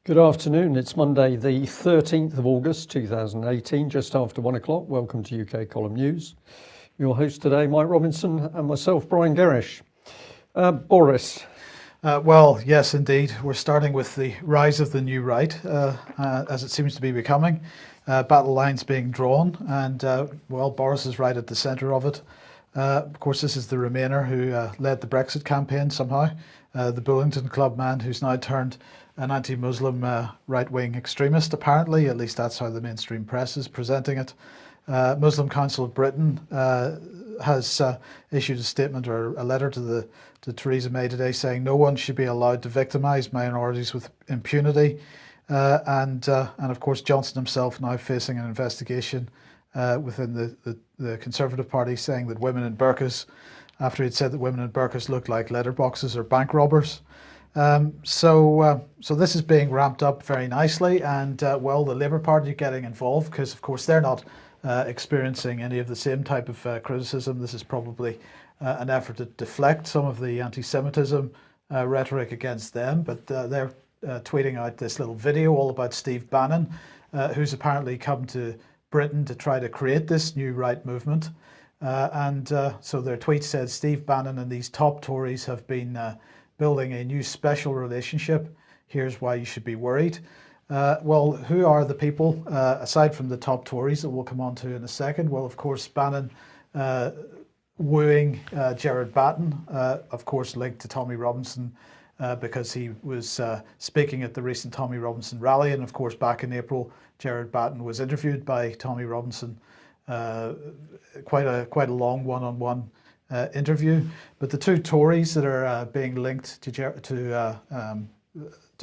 Good afternoon. It's Monday, the 13th of August 2018, just after 1 o'clock. Welcome to UK Column News. Your host today, Mike Robinson, and myself, Brian Gerrish. Boris. Well, yes, indeed. We're starting with the rise of the new right, as it seems to be becoming. Battle lines being drawn, and, Boris is right at the centre of it. Of course, this is the Remainer who led the Brexit campaign somehow. The Bullingdon Club man who's now turned an anti-Muslim right-wing extremist, apparently. At least that's how the mainstream press is presenting it. Muslim Council of Britain has issued a statement or a letter to Theresa May today saying no one should be allowed to victimise minorities with impunity. And of course, Johnson himself now facing an investigation within the Conservative Party, saying that women in burqas, after he'd said that women in burqas looked like letterboxes or bank robbers. So this is being ramped up very nicely, and the Labour Party are getting involved because, of course, they're not experiencing any of the same type of criticism. This is probably an effort to deflect some of the anti-Semitism rhetoric against them, but they're tweeting out this little video all about Steve Bannon, who's apparently come to Britain to try to create this new right movement. So their tweet said, Steve Bannon and these top Tories have been building a new special relationship. Here's why you should be worried. Who are the people, aside from the top Tories that we'll come on to in a second? Well, of course, Bannon wooing Gerard Batten, of course linked to Tommy Robinson because he was speaking at the recent Tommy Robinson rally. And of course, back in April, Gerard Batten was interviewed by Tommy Robinson, quite a long one-on-one interview. But the two Tories that are being linked to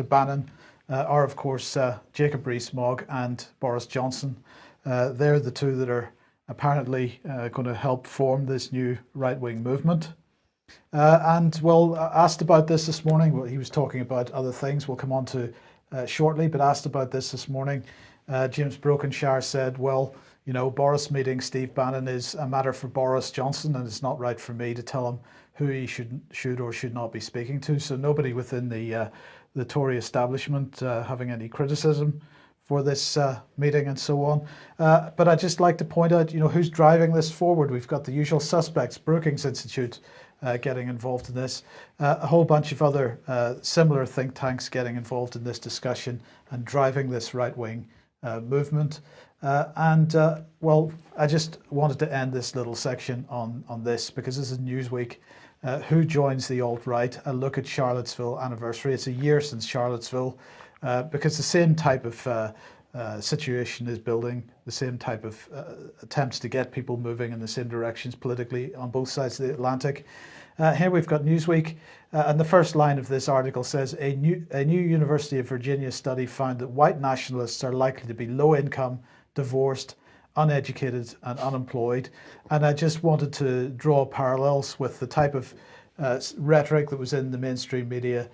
Bannon are, of course, Jacob Rees-Mogg and Boris Johnson. They're the two that are apparently going to help form this new right-wing movement. Asked about this morning, well, he was talking about other things we'll come on to shortly, but asked about this morning, James Brokenshire said, Boris meeting Steve Bannon is a matter for Boris Johnson, and it's not right for me to tell him who he should or should not be speaking to. So nobody within the Tory establishment having any criticism for this meeting and so on. But I'd just like to point out, who's driving this forward. We've got the usual suspects, Brookings Institute getting involved in this, a whole bunch of other similar think tanks getting involved in this discussion and driving this right-wing movement. I just wanted to end this little section on this because this is Newsweek. Who joins the alt-right? A look at Charlottesville anniversary. It's a year since Charlottesville, because the same type of situation is building, the same type of attempts to get people moving in the same directions politically on both sides of the Atlantic. Here we've got Newsweek, and the first line of this article says, a new University of Virginia study found that white nationalists are likely to be low income, divorced, uneducated and unemployed. And I just wanted to draw parallels with the type of rhetoric that was in the mainstream media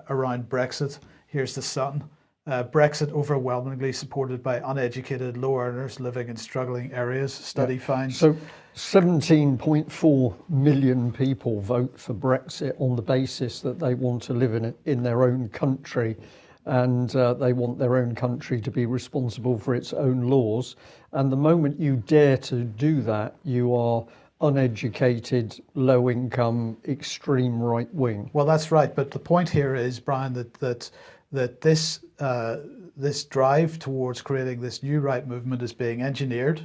around Brexit. Here's the Sun. Brexit overwhelmingly supported by uneducated low earners living in struggling areas, study finds. So 17.4 million people vote for Brexit on the basis that they want to live in their own country, and they want their own country to be responsible for its own laws. And the moment you dare to do that, you are uneducated, low income, extreme right wing. Well, that's right. But the point here is, Brian, that this drive towards creating this new right movement is being engineered.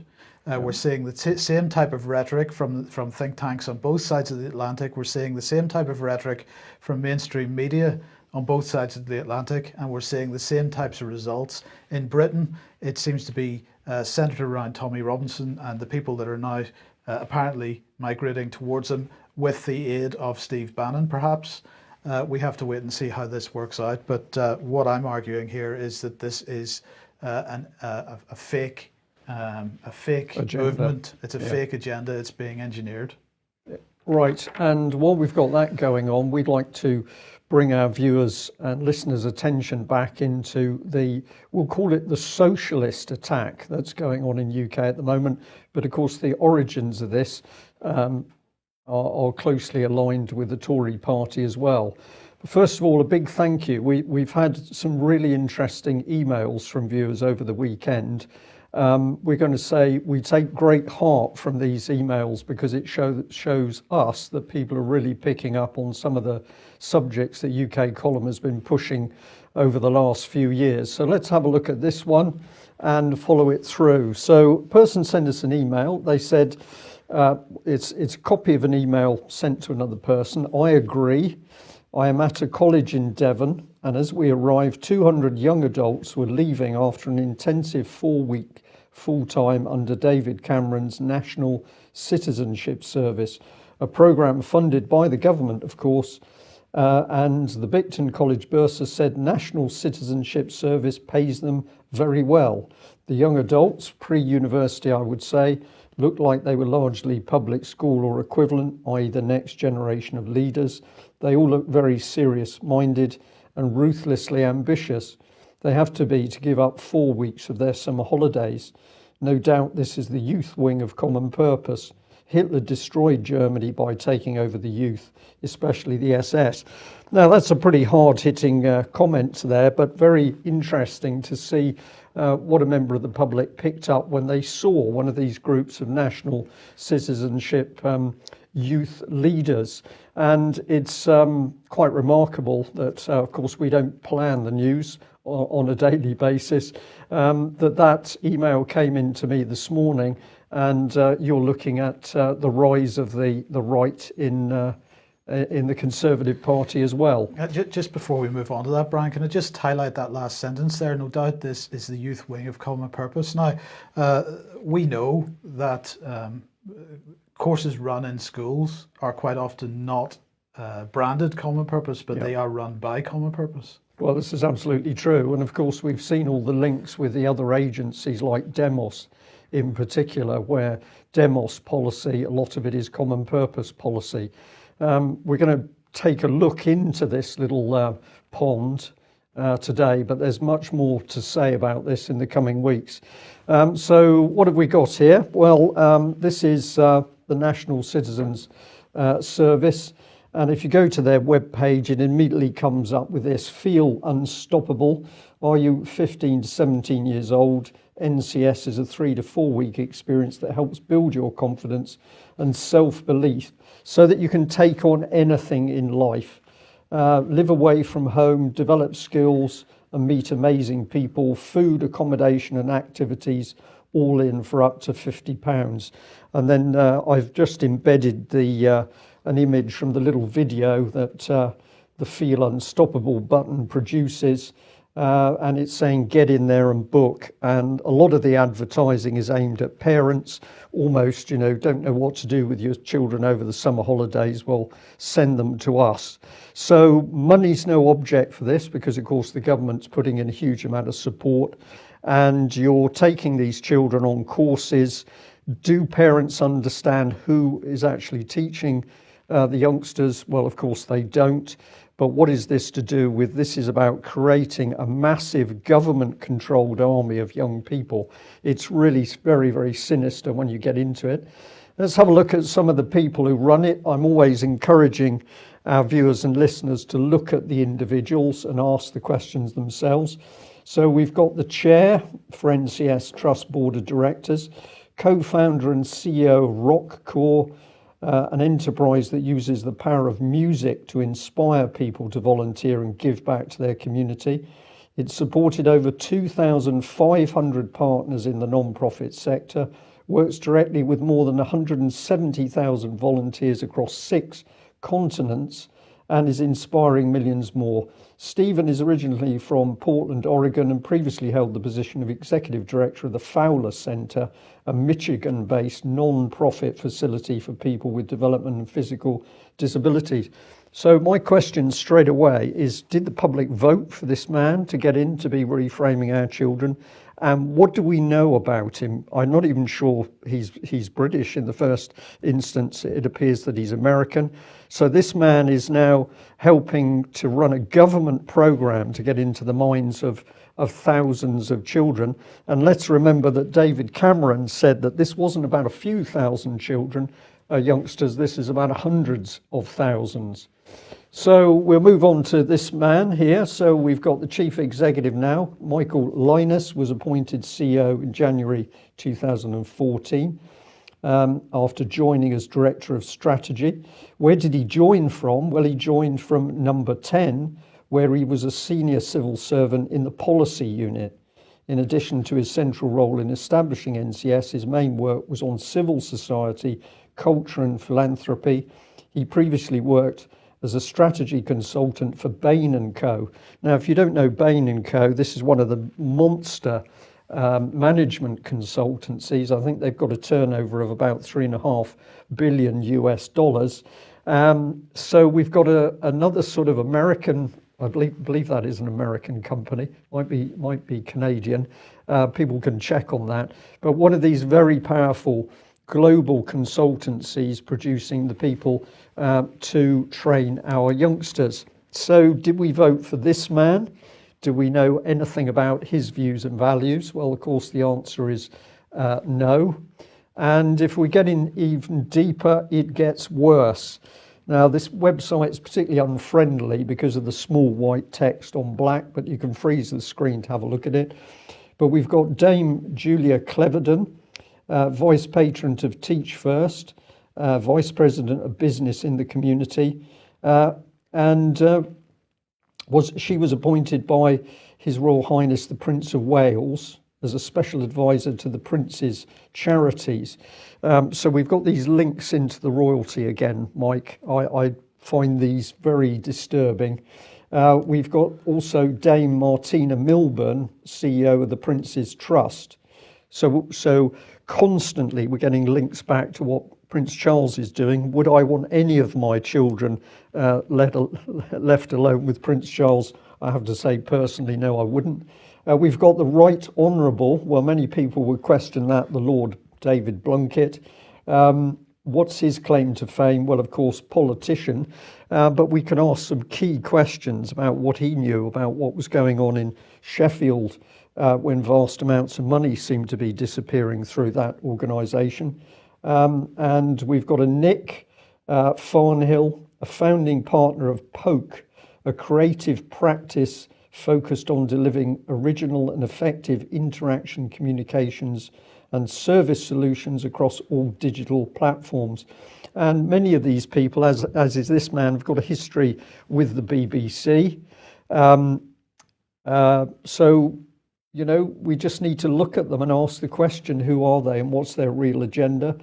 We're seeing the same type of rhetoric from think tanks on both sides of the Atlantic. We're seeing the same type of rhetoric from mainstream media on both sides of the Atlantic, and we're seeing the same types of results. In Britain, it seems to be centred around Tommy Robinson and the people that are now apparently migrating towards him with the aid of Steve Bannon, perhaps. We have to wait and see how this works out. But what I'm arguing here is that this is a fake movement. It's a fake agenda. It's being engineered. Right. And while we've got that going on, we'd like to bring our viewers and listeners' attention back into we'll call it the socialist attack that's going on in UK at the moment. But of course, the origins of this are closely aligned with the Tory party as well. First of all, a big thank you. We've had some really interesting emails from viewers over the weekend. We're going to say we take great heart from these emails because it shows us that people are really picking up on some of the subjects that UK Column has been pushing over the last few years. So let's have a look at this one and follow it through. So a person sent us an email. They said, it's a copy of an email sent to another person. I agree. I am at a college in Devon, and as we arrived, 200 young adults were leaving after an intensive 4-week full-time under David Cameron's National Citizenship Service, a programme funded by the government, of course, and the Bicton College bursar said National Citizenship Service pays them very well. The young adults, pre-university I would say, looked like they were largely public school or equivalent, i.e. the next generation of leaders. They all look very serious-minded and ruthlessly ambitious. They have to be to give up 4 weeks of their summer holidays. No doubt this is the youth wing of Common Purpose. Hitler destroyed Germany by taking over the youth, especially the SS. Now that's a pretty hard-hitting comment there, but very interesting to see what a member of the public picked up when they saw one of these groups of national citizenship youth leaders. And it's quite remarkable that, of course, we don't plan the news on a daily basis, that email came in to me this morning, and you're looking at the rise of the right in the Conservative Party as well. Just before we move on to that, Brian, can I just highlight that last sentence there? No doubt this is the youth wing of Common Purpose. Now, we know that courses run in schools are quite often not branded Common Purpose, but they are run by Common Purpose. Well, this is absolutely true. And of course, we've seen all the links with the other agencies like Demos in particular, where Demos policy, a lot of it is Common Purpose policy. We're going to take a look into this little pond today, but there's much more to say about this in the coming weeks. So what have we got here? Well, this is the National Citizens Service. And if you go to their webpage, it immediately comes up with this: feel unstoppable. Are you 15 to 17 years old? NCS is a 3 to 4 week experience that helps build your confidence and self-belief so that you can take on anything in life. Live away from home, develop skills and meet amazing people, food, accommodation and activities, all in for up to £50. And then I've just embedded an image from the little video that the Feel Unstoppable button produces, and it's saying get in there and book. And a lot of the advertising is aimed at parents, almost, don't know what to do with your children over the summer holidays. Well, send them to us. So money's no object for this because, of course, the government's putting in a huge amount of support, and you're taking these children on courses. Do parents understand who is actually teaching the youngsters? Well, of course they don't. But what is this to do with? This is about creating a massive government-controlled army of young people. It's really very, very sinister when you get into it. Let's have a look at some of the people who run it. I'm always encouraging our viewers and listeners to look at the individuals and ask the questions themselves. So we've got the chair for NCS Trust Board of Directors, co-founder and CEO of Rockcore, an enterprise that uses the power of music to inspire people to volunteer and give back to their community. It's supported over 2,500 partners in the non-profit sector, works directly with more than 170,000 volunteers across 6 continents, and is inspiring millions more. Stephen is originally from Portland, Oregon, and previously held the position of Executive Director of the Fowler Center, a Michigan-based non-profit facility for people with development and physical disabilities. So my question straight away is, did the public vote for this man to get in to be reframing our children? And what do we know about him? I'm not even sure he's British in the first instance. It appears that he's American. So this man is now helping to run a government program to get into the minds of of thousands of children. And let's remember that David Cameron said that this wasn't about a few thousand children, youngsters, this is about hundreds of thousands. So we'll move on to this man here. So we've got the chief executive now. Michael Linus was appointed CEO in January 2014 after joining as director of strategy. Where did he join from? Well, he joined from Number 10, where he was a senior civil servant in the policy unit. In addition to his central role in establishing NCS, his main work was on civil society, culture and philanthropy. He previously worked as a strategy consultant for Bain & Co. Now, if you don't know Bain & Co., this is one of the monster management consultancies. I think they've got a turnover of about $3.5 billion US dollars. So we've got another sort of American, I believe that is an American company, might be Canadian. People can check on that. But one of these very powerful global consultancies producing the people to train our youngsters. So did we vote for this man? Do we know anything about his views and values? Well, of course, the answer is no. And if we get in even deeper, it gets worse. Now, this website is particularly unfriendly because of the small white text on black, but you can freeze the screen to have a look at it. But we've got Dame Julia Cleverden, Vice Patron of Teach First, Vice President of Business in the Community, she was appointed by His Royal Highness the Prince of Wales as a special advisor to the Prince's charities. So we've got these links into the royalty again, Mike. I find these very disturbing. We've got also Dame Martina Milburn, CEO of the Prince's Trust. So constantly we're getting links back to what Prince Charles is doing. Would I want any of my children left alone with Prince Charles? I have to say personally, no, I wouldn't. We've got the Right Honourable, well, many people would question that, the Lord David Blunkett. What's his claim to fame? Well, of course, politician, but we can ask some key questions about what he knew about what was going on in Sheffield when vast amounts of money seemed to be disappearing through that organisation. And we've got a Nick Farnhill, a founding partner of Poke, a creative practice focused on delivering original and effective interaction communications and service solutions across all digital platforms. And many of these people, as is this man, have got a history with the BBC. So, you know, we just need to look at them and ask the question, who are they and what's their real agenda?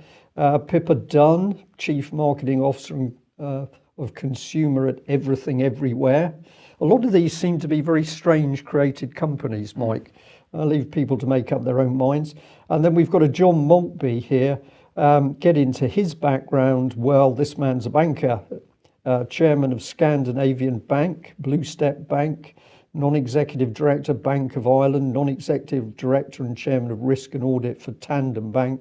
Pippa Dunn, Chief Marketing Officer of Consumer at Everything Everywhere. A lot of these seem to be very strange created companies, Mike. I'll leave people to make up their own minds. And then we've got a John Maltby here. Get into his background. Well, this man's a banker, chairman of Scandinavian Bank, Blue Step Bank, non-executive director, Bank of Ireland, non-executive director and chairman of Risk and Audit for Tandem Bank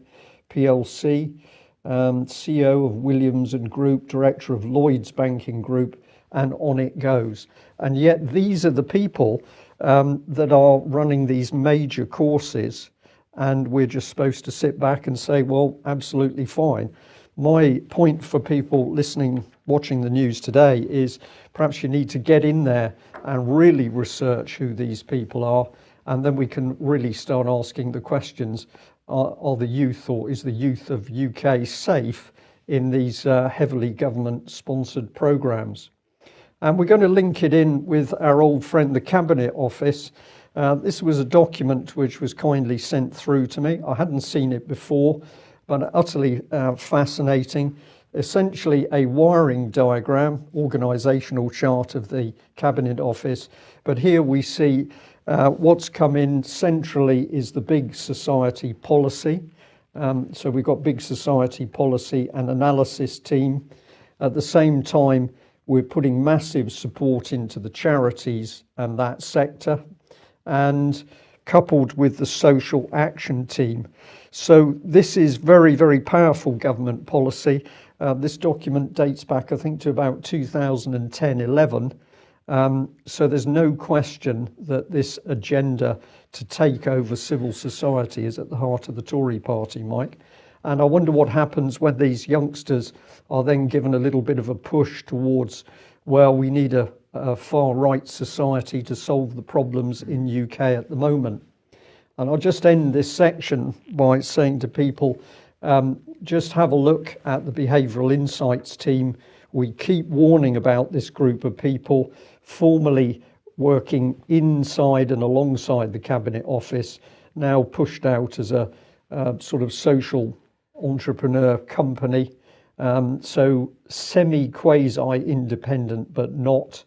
PLC, CEO of Williams and Group, director of Lloyds Banking Group, and on it goes. And yet these are the people that are running these major courses, and we're just supposed to sit back and say, well, absolutely fine. My point for people listening, watching the news today is perhaps you need to get in there and really research who these people are, and then we can really start asking the questions, are the youth, or is the youth of UK safe in these heavily government-sponsored programmes? And we're going to link it in with our old friend, the Cabinet Office. This was a document which was kindly sent through to me. I hadn't seen it before, but utterly fascinating. Essentially a wiring diagram, organisational chart of the Cabinet Office. But here we see what's come in centrally is the big society policy. So we've got big society policy and analysis team. At the same time, we're putting massive support into the charities and that sector, and coupled with the social action team. So this is very, very powerful government policy. This document dates back, I think, to about 2010-11. So there's no question that this agenda to take over civil society is at the heart of the Tory party, Mike. And I wonder what happens when these youngsters are then given a little bit of a push towards, well, we need a far-right society to solve the problems in UK at the moment. And I'll just end this section by saying to people, just have a look at the Behavioural Insights team. We keep warning about this group of people formerly working inside and alongside the Cabinet Office, now pushed out as a sort of social entrepreneur company. So semi-quasi independent, but not.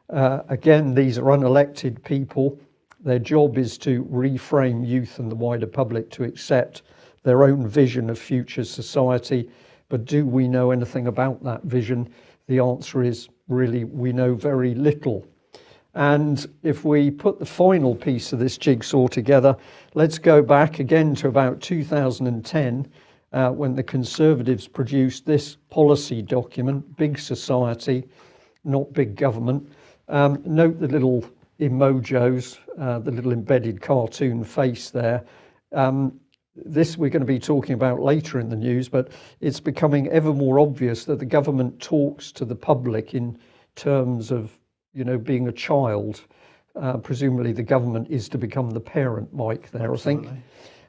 Again, these are unelected people. Their job is to reframe youth and the wider public to accept their own vision of future society. But do we know anything about that vision? The answer is really we know very little. And if we put the final piece of this jigsaw together, let's go back again to about 2010, when the Conservatives produced this policy document, Big Society, not Big Government. Note the little emojis, the little embedded cartoon face there. This we're going to be talking about later in the news, but it's becoming ever more obvious that the government talks to the public in terms of, being a child. Presumably the government is to become the parent, Mike, there, absolutely. I think.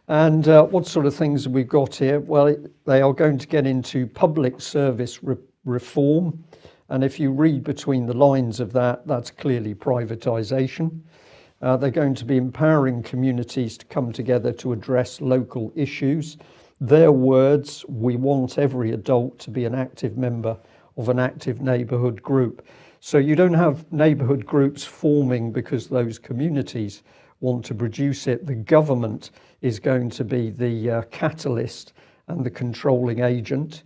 And what sort of things have we got here? Well, they are going to get into public service reform. And if you read between the lines of that, that's clearly privatisation. They're going to be empowering communities to come together to address local issues. Their words, we want every adult to be an active member of an active neighbourhood group. So you don't have neighbourhood groups forming because those communities want to produce it. The government is going to be the catalyst and the controlling agent.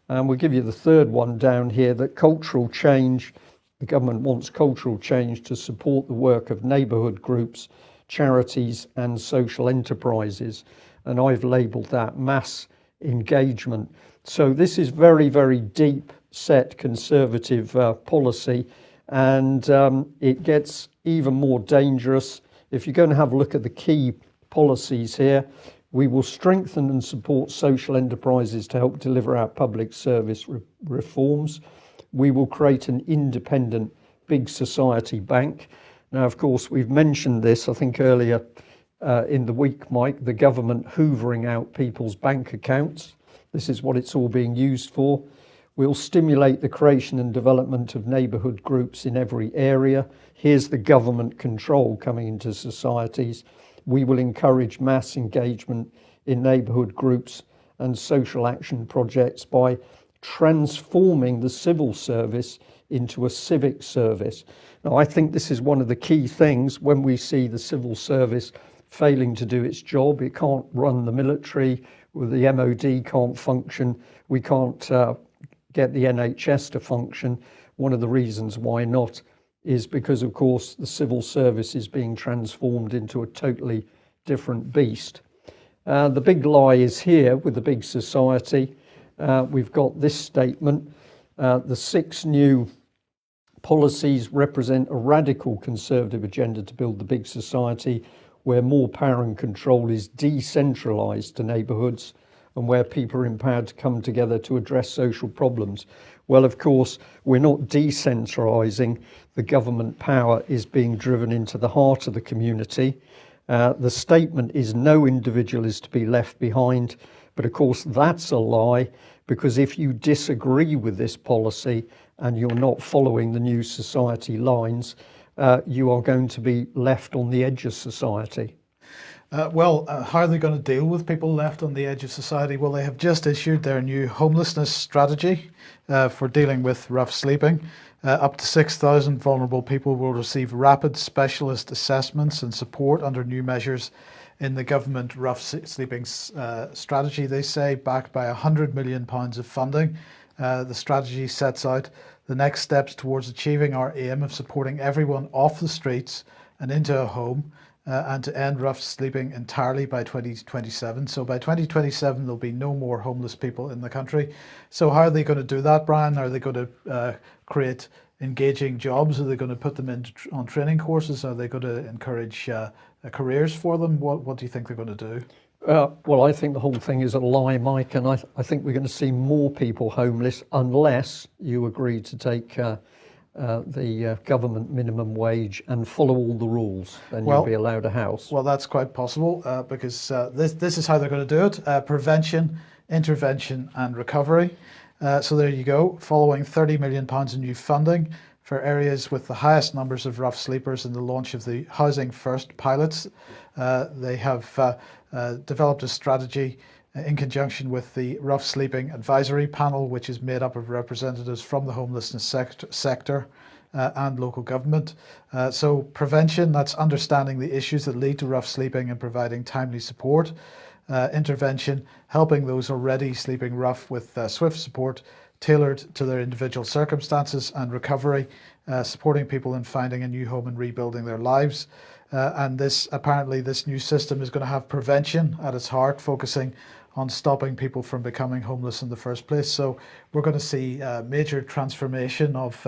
And we'll give you the third one down here, that cultural change. The government wants cultural change to support the work of neighbourhood groups, charities and social enterprises. And I've labelled that mass engagement. So this is very, very deep set Conservative policy, and it gets even more dangerous. If you're going to have a look at the key policies here, we will strengthen and support social enterprises to help deliver our public service reforms. We will create an independent big society bank. Now, of course, we've mentioned this, I think, earlier in the week, Mike, the government hoovering out people's bank accounts. This is what it's all being used for. We'll stimulate the creation and development of neighbourhood groups in every area. Here's the government control coming into societies. We will encourage mass engagement in neighbourhood groups and social action projects by transforming the civil service into a civic service. Now, I think this is one of the key things when we see the civil service failing to do its job. It can't run the military, or the MOD can't function, we can't get the NHS to function. One of the reasons why not is because, of course, the civil service is being transformed into a totally different beast. The big lie is here with the big society. We've got this statement. The 6 new policies represent a radical Conservative agenda to build the big society where more power and control is decentralised to neighbourhoods and where people are empowered to come together to address social problems. Well, of course, we're not decentralising. The government power is being driven into the heart of the community. The statement is no individual is to be left behind. But of course, that's a lie, because if you disagree with this policy and you're not following the new society lines, you are going to be left on the edge of society. How are they going to deal with people left on the edge of society? Well, they have just issued their new homelessness strategy for dealing with rough sleeping. Up to 6,000 vulnerable people will receive rapid specialist assessments and support under new measures in the government rough sleeping strategy, they say, backed by £100 million of funding. The strategy sets out the next steps towards achieving our aim of supporting everyone off the streets and into a home, and to end rough sleeping entirely by 2027. So by 2027, there'll be no more homeless people in the country. So how are they going to do that, Brian? Are they going to create engaging jobs? Are they going to put them on training courses? Are they going to encourage careers for them? What do you think they're going to do? Well, I think the whole thing is a lie, Mike, and I think we're going to see more people homeless unless you agree to take the government minimum wage and follow all the rules. Then you'll be allowed a house. Well, that's quite possible because this is how they're going to do it: prevention, intervention, and recovery. So there you go. Following £30 million in new funding for areas with the highest numbers of rough sleepers in the launch of the Housing First pilots, they have developed a strategy in conjunction with the Rough Sleeping Advisory Panel, which is made up of representatives from the homelessness sector and local government. So prevention, that's understanding the issues that lead to rough sleeping and providing timely support. Intervention, helping those already sleeping rough with swift support tailored to their individual circumstances. And recovery, supporting people in finding a new home and rebuilding their lives. And this new system is going to have prevention at its heart, focusing on stopping people from becoming homeless in the first place. So we're going to see major transformation of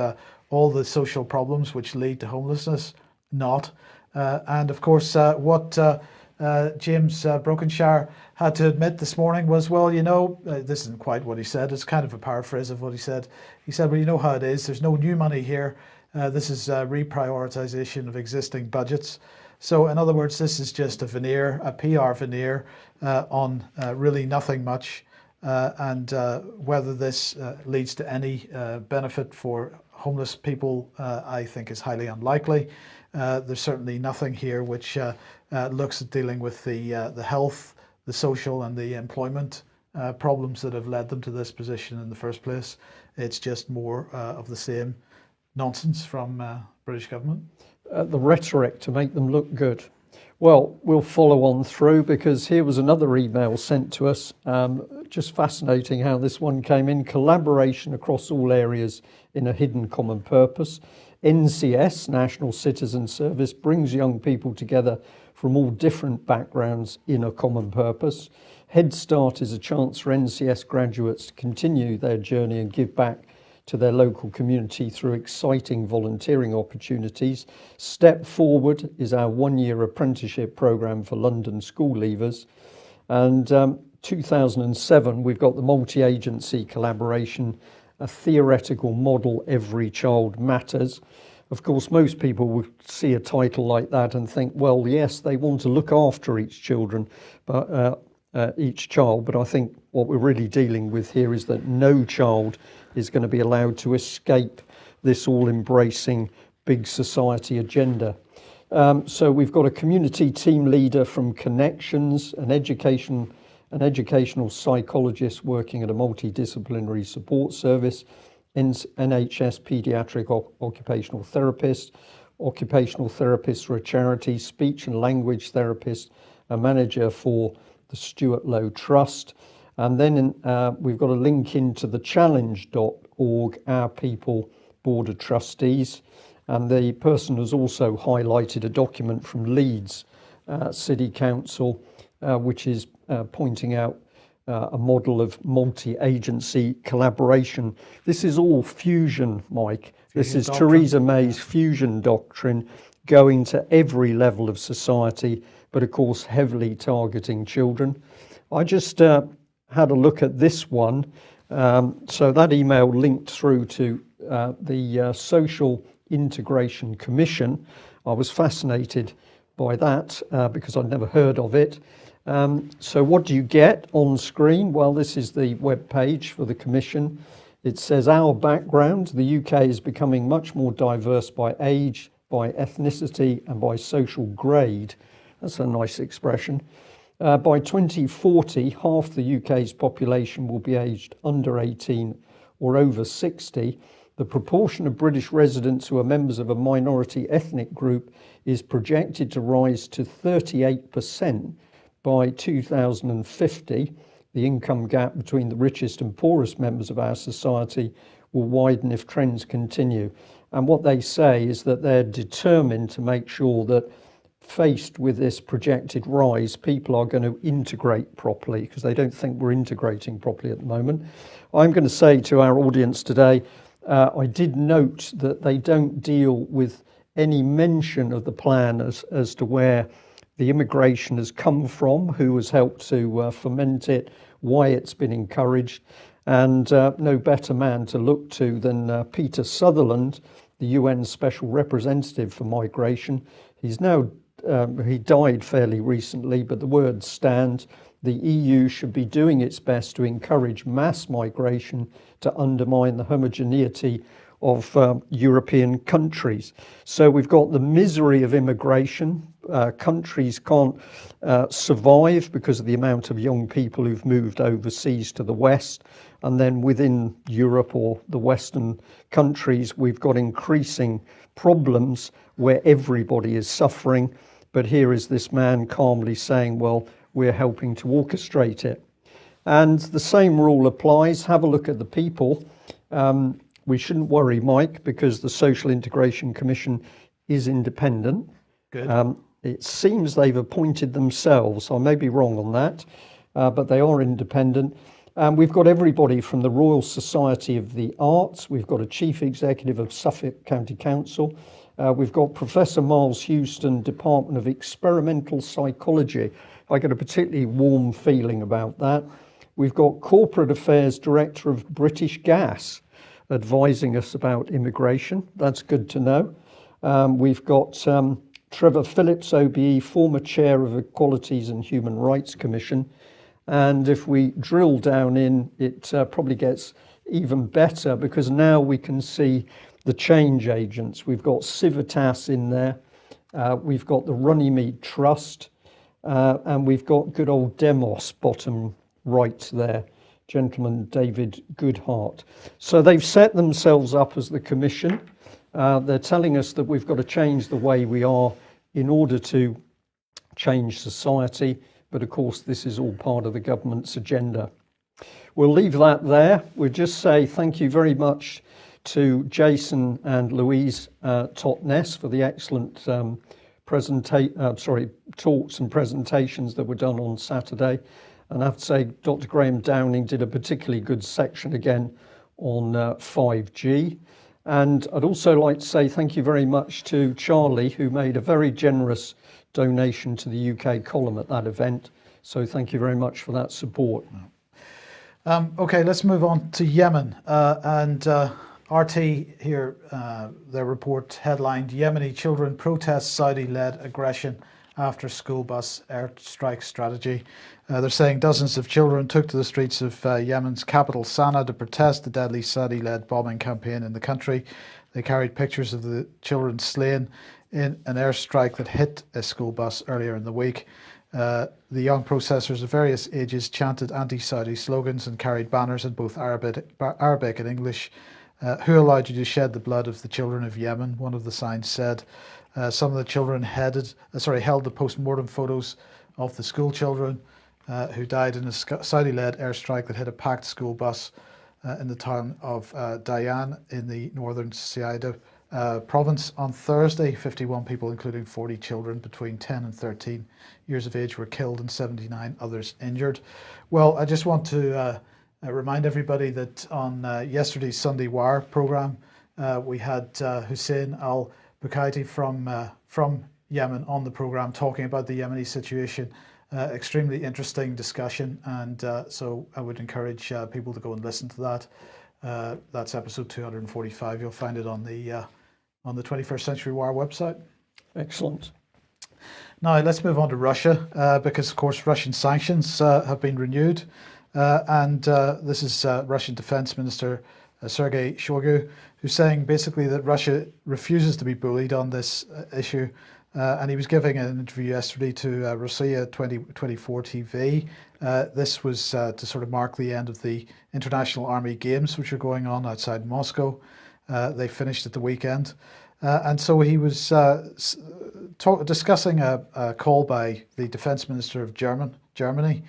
all the social problems which lead to homelessness, and of course what James Brokenshire had to admit this morning was, well, this isn't quite what he said, it's kind of a paraphrase of what he said. He said, well, you know how it is, there's no new money here, this is reprioritization of existing budgets. So in other words, this is just a veneer, a PR veneer on really nothing much. And whether this leads to any benefit for homeless people, I think is highly unlikely. There's certainly nothing here which looks at dealing with the health, the social and the employment problems that have led them to this position in the first place. It's just more of the same nonsense from British government. The rhetoric to make them look good. Well, we'll follow on through because here was another email sent to us. Just fascinating how this one came in. Collaboration across all areas in a hidden common purpose. NCS, National Citizen Service, brings young people together from all different backgrounds in a common purpose. Head Start is a chance for NCS graduates to continue their journey and give back to their local community through exciting volunteering opportunities. Step Forward is our one-year apprenticeship programme for London school leavers. And 2007, we've got the multi-agency collaboration, a theoretical model, Every Child Matters. Of course, most people would see a title like that and think, well, yes, they want to look after each child, but I think what we're really dealing with here is that no child is going to be allowed to escape this all-embracing big society agenda. So we've got a community team leader from Connections, an educational psychologist working at a multidisciplinary support service, NHS paediatric occupational therapist for a charity, speech and language therapist, a manager for the Stuart Low Trust. And then we've got a link into the challenge.org, Our People Board of Trustees. And the person has also highlighted a document from Leeds City Council, which is pointing out a model of multi-agency collaboration. This is all fusion, Mike. This is Theresa May's fusion doctrine, going to every level of society, but of course heavily targeting children. I just had a look at this one. So that email linked through to the Social Integration Commission. I was fascinated by that because I'd never heard of it. So what do you get on screen? Well, this is the web page for the Commission. It says, our background, the UK is becoming much more diverse by age, by ethnicity and by social grade. That's a nice expression. By 2040, half the UK's population will be aged under 18 or over 60. The proportion of British residents who are members of a minority ethnic group is projected to rise to 38% by 2050. The income gap between the richest and poorest members of our society will widen if trends continue. And what they say is that they're determined to make sure that faced with this projected rise, people are going to integrate properly because they don't think we're integrating properly at the moment. I'm going to say to our audience today, I did note that they don't deal with any mention of the plan as to where the immigration has come from, who has helped to foment it, why it's been encouraged, and no better man to look to than Peter Sutherland, the UN Special Representative for Migration. He's now, he died fairly recently, but the words stand. The EU should be doing its best to encourage mass migration to undermine the homogeneity of European countries. So we've got the misery of immigration. Countries can't survive because of the amount of young people who've moved overseas to the West. And then within Europe or the Western countries, we've got increasing problems where everybody is suffering. But here is this man calmly saying, well, we're helping to orchestrate it. And the same rule applies. Have a look at the people. We shouldn't worry, Mike, because the Social Integration Commission is independent. Good. It seems they've appointed themselves. I may be wrong on that, but they are independent. We've got everybody from the Royal Society of the Arts. We've got a Chief Executive of Suffolk County Council. We've got Professor Miles Houston, Department of Experimental Psychology. I get a particularly warm feeling about that. We've got Corporate Affairs Director of British Gas advising us about immigration. That's good to know. We've got Trevor Phillips, OBE, former Chair of Equalities and Human Rights Commission. And if we drill down in, it probably gets even better because now we can see the change agents. We've got Civitas in there. We've got the Runnymede Trust. And we've got good old Demos bottom right there, gentleman David Goodhart. So they've set themselves up as the commission. They're telling us that we've got to change the way we are in order to change society. But of course, this is all part of the government's agenda. We'll leave that there. We'll just say thank you very much to Jason and Louise Totnes for the excellent talks and presentations that were done on Saturday. And I have to say, Dr. Graham Downing did a particularly good section again on 5G. And I'd also like to say thank you very much to Charlie, who made a very generous donation to the UK column at that event. So thank you very much for that support. Okay, let's move on to Yemen. RT here, their report headlined, Yemeni children protest Saudi-led aggression after school bus airstrike strategy. They're saying dozens of children took to the streets of Yemen's capital, Sana'a, to protest the deadly Saudi-led bombing campaign in the country. They carried pictures of the children slain in an airstrike that hit a school bus earlier in the week. The young protesters of various ages chanted anti-Saudi slogans and carried banners in both Arabic and English. Who allowed you to shed the blood of the children of Yemen? One of the signs said. Some of the children held the post-mortem photos of the school children who died in a Saudi-led airstrike that hit a packed school bus in the town of Dayan in the northern Saida province on Thursday. 51 people, including 40 children between 10 and 13 years of age, were killed and 79 others injured. Well, I just want to remind everybody that on yesterday's Sunday Wire programme, we had Hussein al-Bukaiti from Yemen on the programme talking about the Yemeni situation. Extremely interesting discussion, and so I would encourage people to go and listen to that. That's episode 245. You'll find it on the 21st Century Wire website. Excellent. Now let's move on to Russia, because of course Russian sanctions have been renewed. And this is Russian Defense Minister Sergei Shoigu, who's saying basically that Russia refuses to be bullied on this issue. And he was giving an interview yesterday to Russia 2024 TV. This was to sort of mark the end of the International Army Games, which are going on outside Moscow. They finished at the weekend. And so he was discussing a call by the Defense Minister of Germany,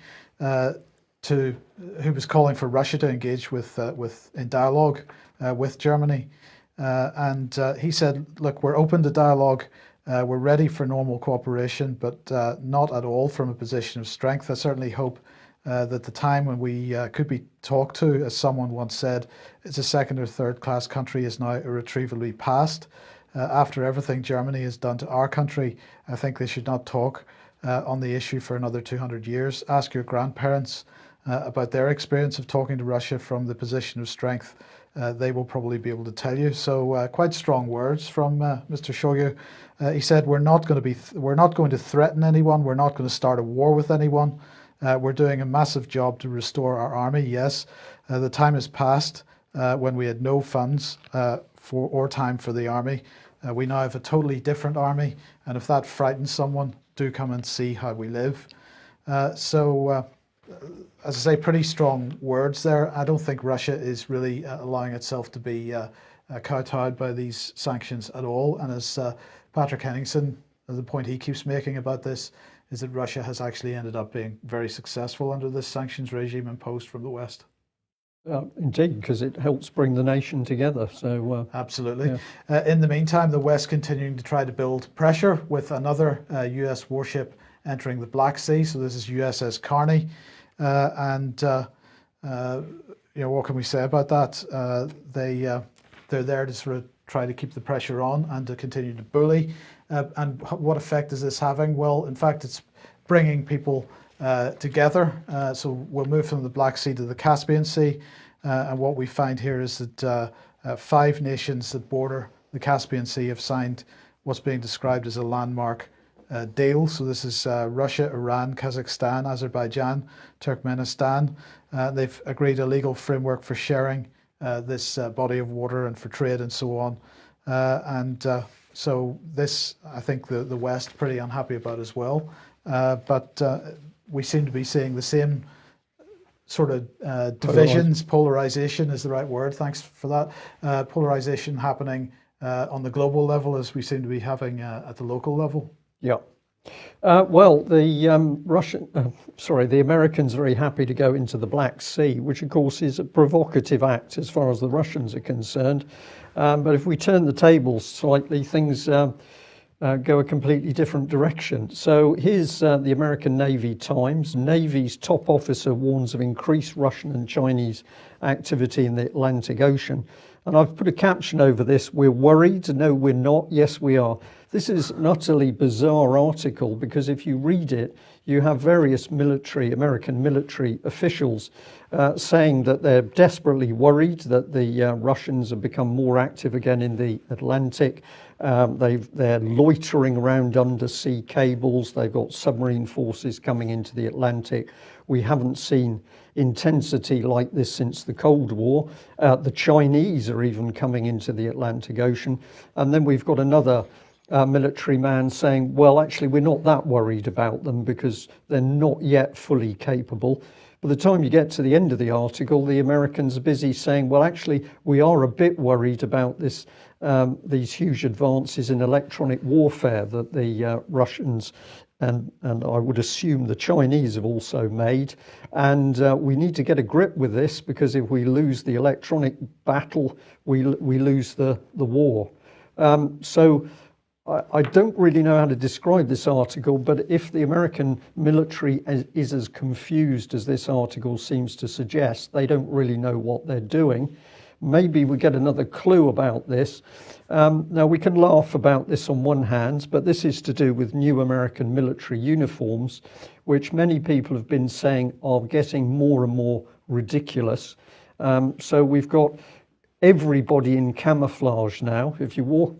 who was calling for Russia to engage in dialogue with Germany, and he said, "Look, we're open to dialogue We're ready for normal cooperation, but not at all from a position of strength. I certainly hope that the time when we could be talked to, as someone once said, it's a second or third class country, is now irretrievably past. After everything Germany has done to our country, I think they should not talk on the issue for another 200 years. Ask your grandparents about their experience of talking to Russia from the position of strength. They will probably be able to tell you. So quite strong words from Mr. Shoigu. He said, we're not going to threaten anyone. We're not going to start a war with anyone. We're doing a massive job to restore our army. Yes, the time has passed when we had no funds or time for the army. We now have a totally different army, and if that frightens someone, do come and see how we live. As I say, pretty strong words there. I don't think Russia is really allowing itself to be kowtowed by these sanctions at all. And as Patrick Henningsen, the point he keeps making about this is that Russia has actually ended up being very successful under this sanctions regime imposed from the West. Indeed, because it helps bring the nation together. So absolutely. Yeah. In the meantime, the West continuing to try to build pressure with another US warship entering the Black Sea. So this is USS Carney. What can we say about that? They're there to sort of try to keep the pressure on and to continue to bully. And what effect is this having? Well, in fact, it's bringing people together. So we'll move from the Black Sea to the Caspian Sea. And what we find here is that 5 nations that border the Caspian Sea have signed what's being described as a landmark deal. So this is Russia, Iran, Kazakhstan, Azerbaijan, Turkmenistan. They've agreed a legal framework for sharing this body of water and for trade and so on. So this, I think the West pretty unhappy about as well. But we seem to be seeing the same sort of divisions, polarization is the right word, thanks for that, polarization happening on the global level as we seem to be having at the local level. Yeah. Well, the Americans are very happy to go into the Black Sea, which of course is a provocative act as far as the Russians are concerned. But if we turn the tables slightly, things go a completely different direction. So here's the American Navy Times. Navy's top officer warns of increased Russian and Chinese activity in the Atlantic Ocean. And I've put a caption over this. We're worried. No, we're not. Yes, we are. This is an utterly bizarre article because if you read it, you have various American military officials saying that they're desperately worried that the Russians have become more active again in the Atlantic. They're loitering around undersea cables. They've got submarine forces coming into the Atlantic. We haven't seen intensity like this since the Cold War. The Chinese are even coming into the Atlantic Ocean. And then we've got another military man saying, well, actually, we're not that worried about them because they're not yet fully capable. By the time you get to the end of the article, the Americans are busy saying, well, actually, we are a bit worried about this, these huge advances in electronic warfare that the Russians and I would assume the Chinese have also made. And we need to get a grip with this because if we lose the electronic battle, we lose the war. So I don't really know how to describe this article, but if the American military is as confused as this article seems to suggest, they don't really know what they're doing. Maybe we get another clue about this. Now, we can laugh about this on one hand, but this is to do with new American military uniforms, which many people have been saying are getting more and more ridiculous. So we've got everybody in camouflage now. If you work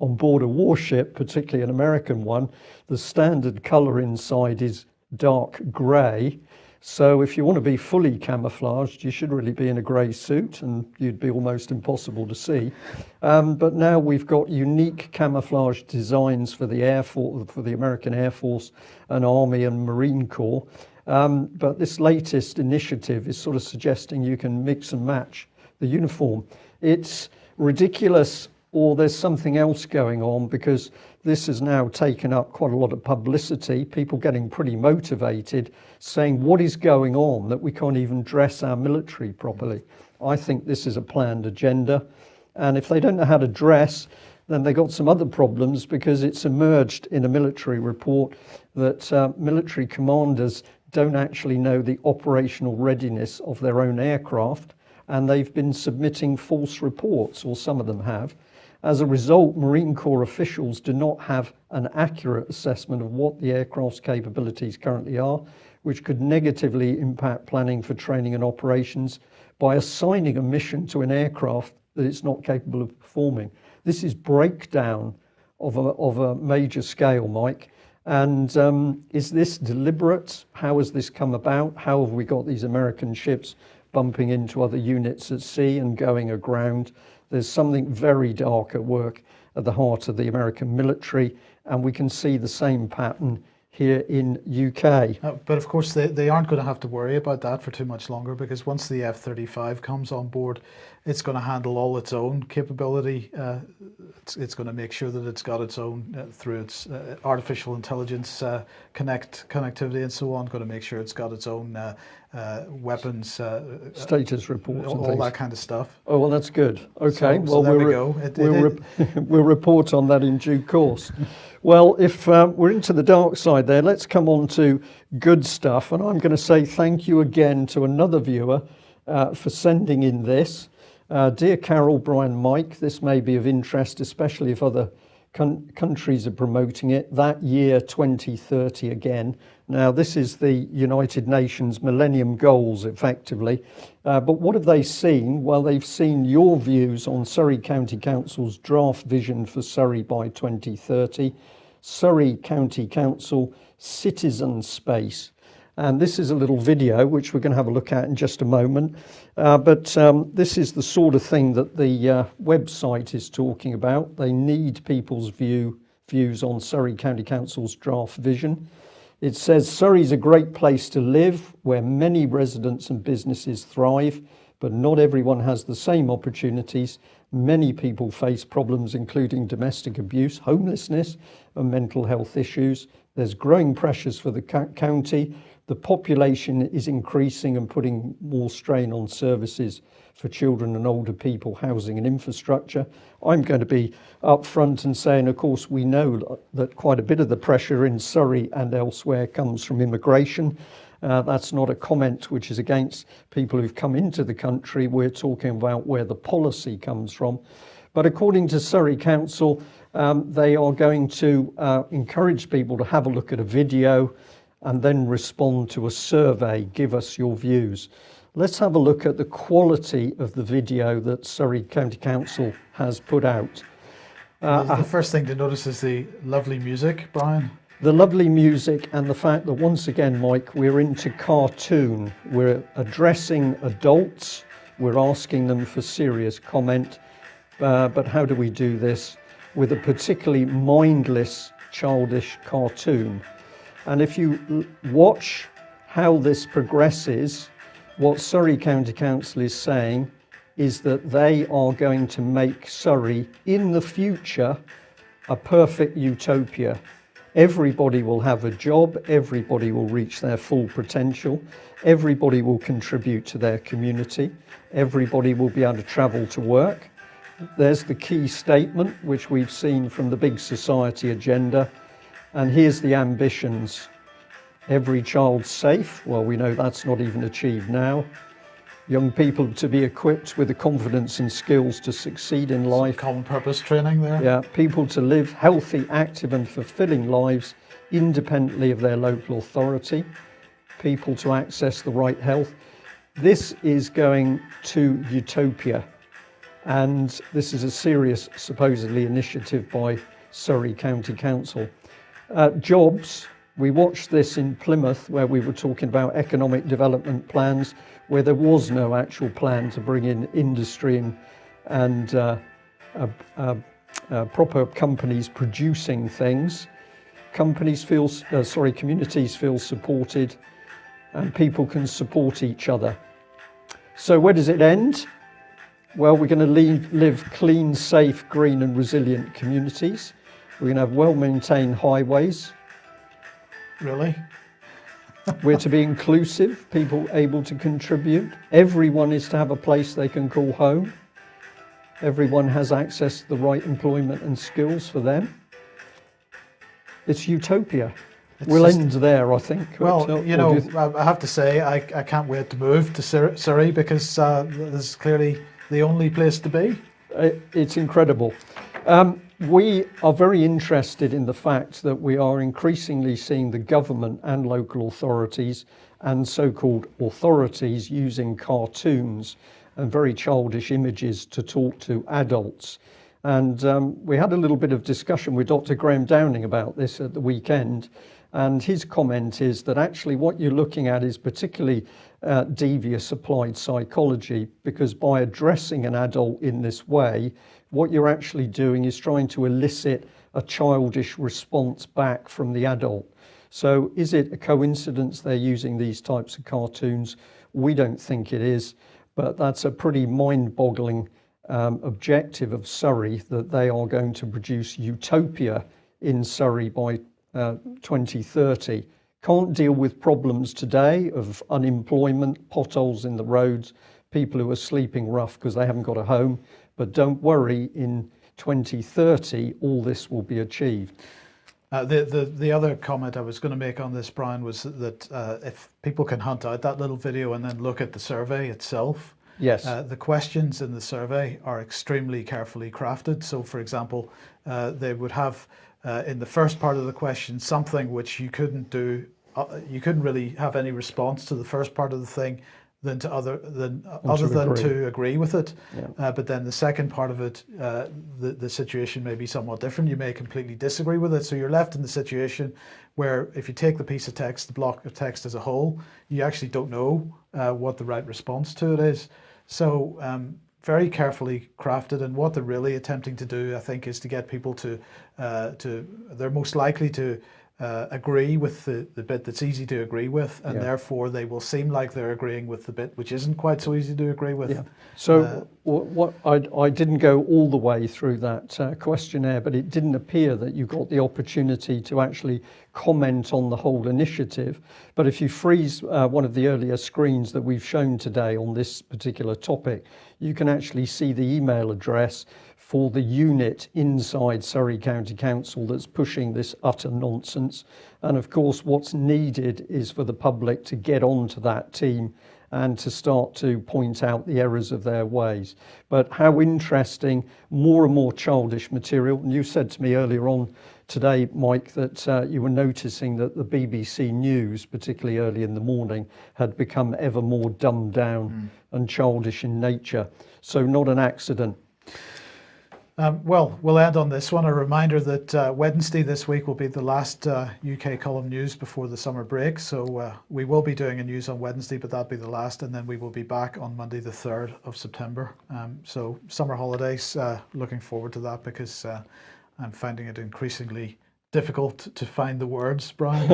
on board a warship, particularly an American one, the standard colour inside is dark grey. So if you want to be fully camouflaged, you should really be in a grey suit and you'd be almost impossible to see. But now we've got unique camouflage designs for the Air Force, for the American Air Force and Army and Marine Corps. But this latest initiative is sort of suggesting you can mix and match the uniform. It's ridiculous, or there's something else going on, because this has now taken up quite a lot of publicity, people getting pretty motivated, saying what is going on that we can't even dress our military properly. I think this is a planned agenda, and if they don't know how to dress, then they got some other problems, because it's emerged in a military report that military commanders don't actually know the operational readiness of their own aircraft, and they've been submitting false reports, or some of them have. As a result, Marine Corps officials do not have an accurate assessment of what the aircraft's capabilities currently are, which could negatively impact planning for training and operations by assigning a mission to an aircraft that it's not capable of performing. This is breakdown of a major scale, Mike. And is this deliberate? How has this come about? How have we got these American ships bumping into other units at sea and going aground? There's something very dark at work at the heart of the American military, and we can see the same pattern here in UK. But of course, they aren't going to have to worry about that for too much longer, because once the F-35 comes on board, it's going to handle all its own capability. It's going to make sure that it's got its own, through its artificial intelligence connectivity and so on, going to make sure it's got its own weapons. Status reports and all things. that kind of stuff. Oh, well, that's good. Okay, So well, there we go. We'll report on that in due course. Well, if we're into the dark side there, let's come on to good stuff. And I'm going to say thank you again to another viewer for sending in this. Dear Carol, Brian, Mike, this may be of interest, especially if other countries are promoting it. That year 2030 again. Now, this is the United Nations Millennium Goals, effectively. But what have they seen? Well, they've seen your views on Surrey County Council's draft vision for Surrey by 2030. Surrey County Council Citizen Space. And this is a little video which we're going to have a look at in just a moment. But this is the sort of thing that the website is talking about. They need people's views on Surrey County Council's draft vision. It says Surrey's a great place to live, where many residents and businesses thrive, but not everyone has the same opportunities. Many people face problems including domestic abuse, homelessness, and mental health issues. There's growing pressures for the county. The population is increasing and putting more strain on services for children and older people, housing and infrastructure. I'm going to be upfront and saying, of course, we know that quite a bit of the pressure in Surrey and elsewhere comes from immigration. That's not a comment which is against people who've come into the country. We're talking about where the policy comes from. But according to Surrey Council, they are going to encourage people to have a look at a video and then respond to a survey. Give us your views. Let's have a look at the quality of the video that Surrey County Council has put out. The first thing to notice is the lovely music, Brian. The lovely music, and the fact that once again, Mike, we're into cartoon. We're addressing adults. We're asking them for serious comment. But how do we do this? With a particularly mindless, childish cartoon. And if you watch how this progresses, what Surrey County Council is saying is that they are going to make Surrey in the future a perfect utopia. Everybody will have a job, everybody will reach their full potential, everybody will contribute to their community, everybody will be able to travel to work. There's the key statement, which we've seen from the big society agenda. And here's the ambitions. Every child safe. Well, we know that's not even achieved now. Young people to be equipped with the confidence and skills to succeed in life. Some common purpose training there. Yeah, people to live healthy, active and fulfilling lives independently of their local authority. People to access the right health. This is going to utopia. And this is a serious, supposedly, initiative by Surrey County Council. Jobs, we watched this in Plymouth where we were talking about economic development plans, where there was no actual plan to bring in industry and proper companies producing things. Communities feel supported, and people can support each other. So where does it end? Well, we're going to live clean, safe, green and resilient communities. We're going to have well-maintained highways. Really? We're to be inclusive, people able to contribute. Everyone is to have a place they can call home. everyone has access to the right employment and skills for them. It's utopia. We'll end there, I think. Well, I have to say, I can't wait to move to Surrey because this is clearly the only place to be. It's incredible. We are very interested in the fact that we are increasingly seeing the government and local authorities and so-called authorities using cartoons and very childish images to talk to adults. And we had a little bit of discussion with Dr. Graham Downing about this at the weekend. And his comment is that actually what you're looking at is particularly devious applied psychology, because by addressing an adult in this way, what you're actually doing is trying to elicit a childish response back from the adult. So is it a coincidence they're using these types of cartoons? We don't think it is, but that's a pretty mind-boggling objective of Surrey, that they are going to produce utopia in Surrey by 2030. Can't deal with problems today of unemployment, potholes in the roads, people who are sleeping rough because they haven't got a home. But don't worry, in 2030, all this will be achieved. The other comment I was going to make on this, Brian, was that if people can hunt out that little video and then look at the survey itself, yes, the questions in the survey are extremely carefully crafted. So, for example, they would have in the first part of the question something which you couldn't do, you couldn't really have any response to the first part of the thing other than to agree with it. Yeah. But then the second part of it, the situation may be somewhat different. You may completely disagree with it. So you're left in the situation where if you take the piece of text, the block of text as a whole, you actually don't know what the right response to it is. So very carefully crafted, and what they're really attempting to do, I think, is to get people to they're most likely to agree with the bit that's easy to agree with, and therefore they will seem like they're agreeing with the bit which isn't quite so easy to agree with. Yeah. So what I didn't go all the way through that questionnaire, but it didn't appear that you got the opportunity to actually comment on the whole initiative. But if you freeze one of the earlier screens that we've shown today on this particular topic, you can actually see the email address for the unit inside Surrey County Council that's pushing this utter nonsense. And of course, what's needed is for the public to get onto that team and to start to point out the errors of their ways. But how interesting, more and more childish material. And you said to me earlier on today, Mike, that you were noticing that the BBC News, particularly early in the morning, had become ever more dumbed down and childish in nature. So not an accident. Well, we'll end on this one. A reminder that Wednesday this week will be the last UK column news before the summer break. So we will be doing a news on Wednesday, but that'll be the last. And then we will be back on Monday, the 3rd of September. So summer holidays, looking forward to that, because I'm finding it increasingly difficult to find the words, Brian.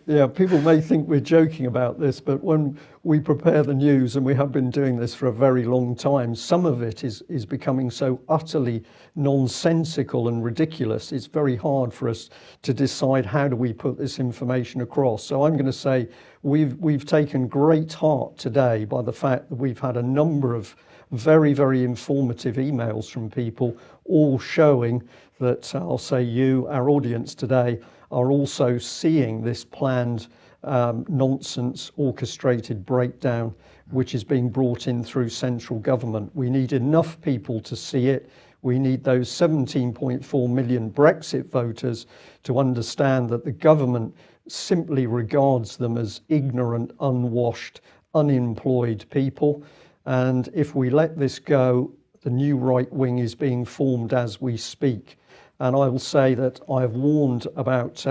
Yeah, people may think we're joking about this, but when we prepare the news, and we have been doing this for a very long time, some of it is becoming so utterly nonsensical and ridiculous. It's very hard for us to decide how do we put this information across. So I'm going to say we've taken great heart today by the fact that we've had a number of very, very informative emails from people, all showing that, I'll say you, our audience today, are also seeing this planned nonsense orchestrated breakdown which is being brought in through central government. We need enough people to see it. We need those 17.4 million Brexit voters to understand that the government simply regards them as ignorant, unwashed, unemployed people. And if we let this go, the new right wing is being formed as we speak. And I will say that I have warned about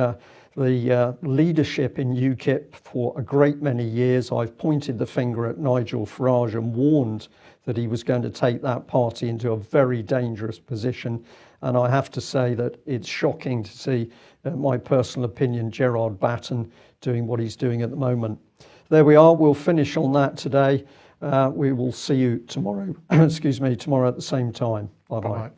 the leadership in UKIP for a great many years. I've pointed the finger at Nigel Farage and warned that he was going to take that party into a very dangerous position. And I have to say that it's shocking to see, my personal opinion, Gerard Batten doing what he's doing at the moment. There we are. We'll finish on that today. We will see you tomorrow, tomorrow at the same time. Bye-bye.